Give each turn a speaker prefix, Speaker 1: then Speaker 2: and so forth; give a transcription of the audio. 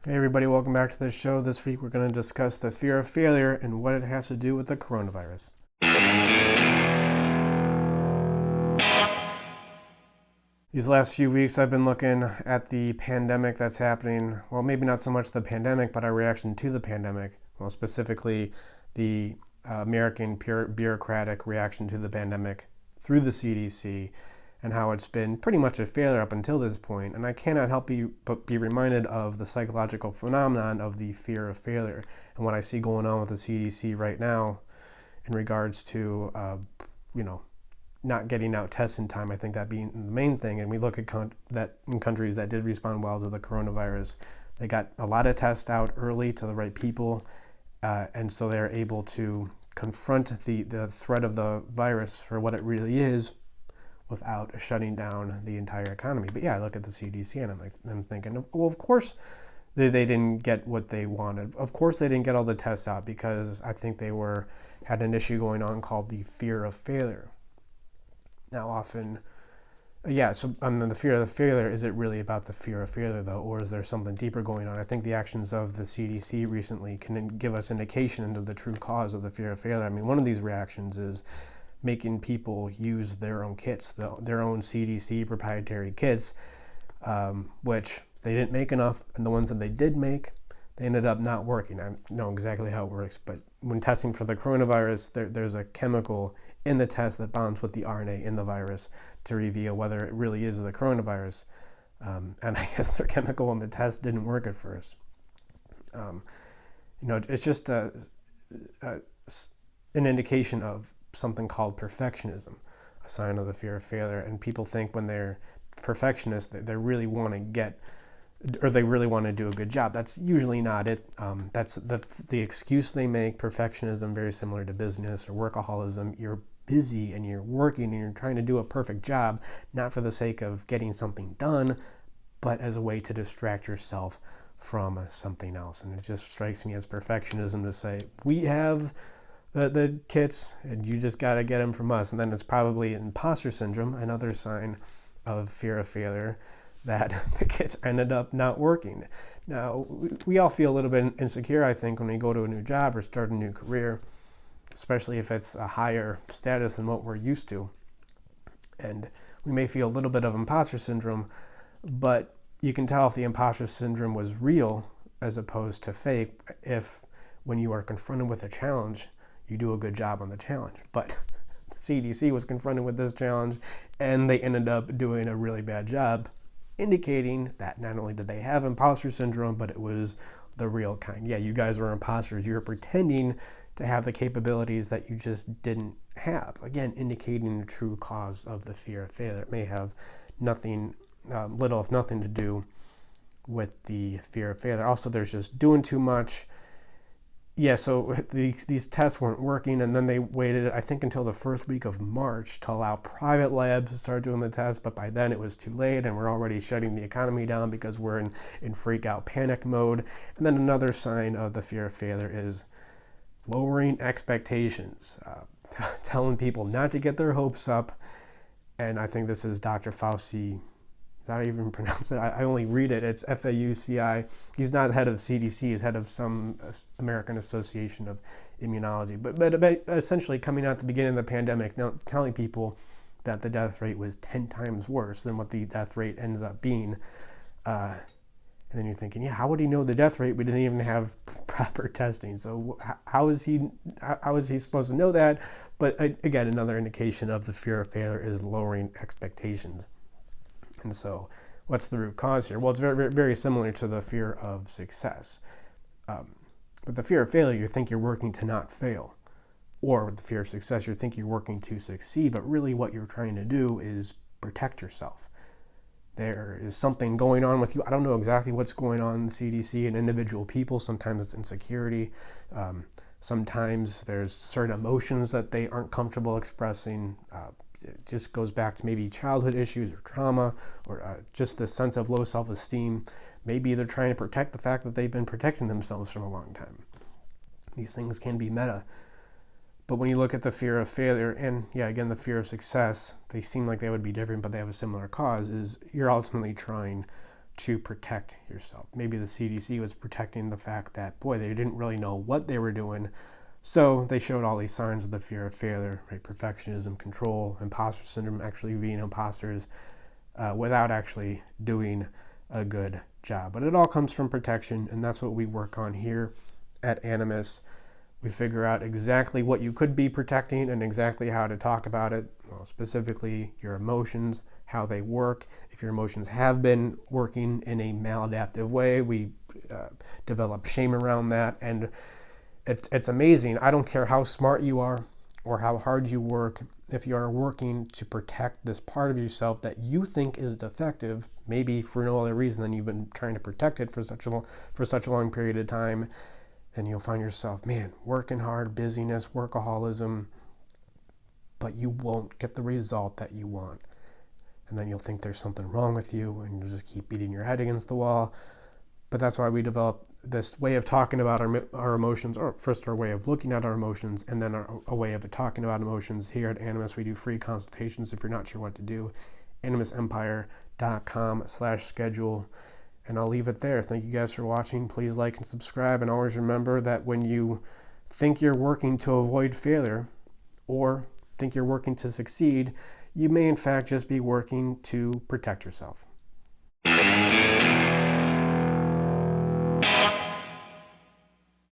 Speaker 1: Hey everybody, welcome back to the show. This week we're going to discuss the fear of failure and what it has to do with the coronavirus. These last few weeks I've been looking at the pandemic that's happening. Well, maybe not so much the pandemic, but our reaction to the pandemic. Well, specifically the American bureaucratic reaction to the pandemic through the CDC and how it's been pretty much a failure up until this point. And I cannot help but be reminded of the psychological phenomenon of the fear of failure and what I see going on with the CDC right now in regards to, not getting out tests in time. I think that being the main thing. And we look at that in countries that did respond well to the coronavirus, they got a lot of tests out early to the right people, and so they're able to confront the threat of the virus for what it really is without shutting down the entire economy. But yeah, I look at the CDC and I'm thinking, well, of course they didn't get what they wanted. Of course they didn't get all the tests out because I think they had an issue going on called the fear of failure. Now often, so the fear of the failure, is it really about the fear of failure though, or is there something deeper going on? I think the actions of the CDC recently can give us indication into the true cause of the fear of failure. I mean, one of these reactions is making people use their own kits, their own CDC proprietary kits, which they didn't make enough, and the ones that they did make, they ended up not working. I don't know exactly how it works, but when testing for the coronavirus, there's a chemical in the test that bonds with the RNA in the virus to reveal whether it really is the coronavirus. And I guess their chemical in the test didn't work at first. It's just an indication of something called perfectionism, a sign of the fear of failure. And people think when they're perfectionists that they really want to do a good job. That's usually not it. That's the excuse they make. Perfectionism, very similar to business or workaholism. You're busy and you're working and you're trying to do a perfect job, not for the sake of getting something done, but as a way to distract yourself from something else. And it just strikes me as perfectionism to say, we have the kits and you just got to get them from us. And then it's probably imposter syndrome, another sign of fear of failure, that the kits ended up not working. Now, we all feel a little bit insecure, I think, when we go to a new job or start a new career, especially if it's a higher status than what we're used to. And we may feel a little bit of imposter syndrome, but you can tell if the imposter syndrome was real as opposed to fake if, when you are confronted with a challenge, you do a good job on the challenge. But the CDC was confronted with this challenge and they ended up doing a really bad job, indicating that not only did they have imposter syndrome, but it was the real kind. Yeah, you guys were imposters. You were pretending to have the capabilities that you just didn't have. Again, indicating the true cause of the fear of failure. It may have little if nothing to do with the fear of failure. Also, there's just doing too much. Yeah, so these tests weren't working, and then they waited, I think, until the first week of March to allow private labs to start doing the tests, but by then it was too late, and we're already shutting the economy down because we're in freak-out panic mode. And then another sign of the fear of failure is lowering expectations, telling people not to get their hopes up, and I think this is Dr. Fauci. Is that how you even pronounce it? I only read it. It's Fauci. He's not head of CDC. He's head of some American Association of Immunology. But essentially coming out at the beginning of the pandemic, now telling people that the death rate was 10 times worse than what the death rate ends up being. And then you're thinking, yeah, how would he know the death rate? We didn't even have proper testing. So how is he supposed to know that? But again, another indication of the fear of failure is lowering expectations. And so what's the root cause here? Well, it's very, very similar to the fear of success. With the fear of failure, you think you're working to not fail. Or with the fear of success, you think you're working to succeed, but really what you're trying to do is protect yourself. There is something going on with you. I don't know exactly what's going on in the CDC and individual people. Sometimes it's insecurity. Sometimes there's certain emotions that they aren't comfortable expressing. It just goes back to maybe childhood issues or trauma or just this sense of low self-esteem. Maybe they're trying to protect the fact that they've been protecting themselves for a long time. These things can be meta. But when you look at the fear of failure and, again, the fear of success, they seem like they would be different, but they have a similar cause, is you're ultimately trying to protect yourself. Maybe the CDC was protecting the fact that, boy, they didn't really know what they were doing. So they showed all these signs of the fear of failure, right? Perfectionism, control, imposter syndrome, actually being imposters, without actually doing a good job. But it all comes from protection, and that's what we work on here at Animus. We figure out exactly what you could be protecting and exactly how to talk about it, well, specifically your emotions, how they work. If your emotions have been working in a maladaptive way, we develop shame around that. And it's amazing. I don't care how smart you are or how hard you work. If you are working to protect this part of yourself that you think is defective, maybe for no other reason than you've been trying to protect it for such a long period of time, then you'll find yourself, man, working hard, busyness, workaholism, but you won't get the result that you want. And then you'll think there's something wrong with you, and you'll just keep beating your head against the wall. But that's why we developed this way of talking about our emotions, or first our way of looking at our emotions, and then a way of talking about emotions. Here at Animus, we do free consultations if you're not sure what to do. animusempire.com/schedule. And I'll leave it there. Thank you guys for watching. Please like and subscribe. And always remember that when you think you're working to avoid failure or think you're working to succeed, you may in fact just be working to protect yourself.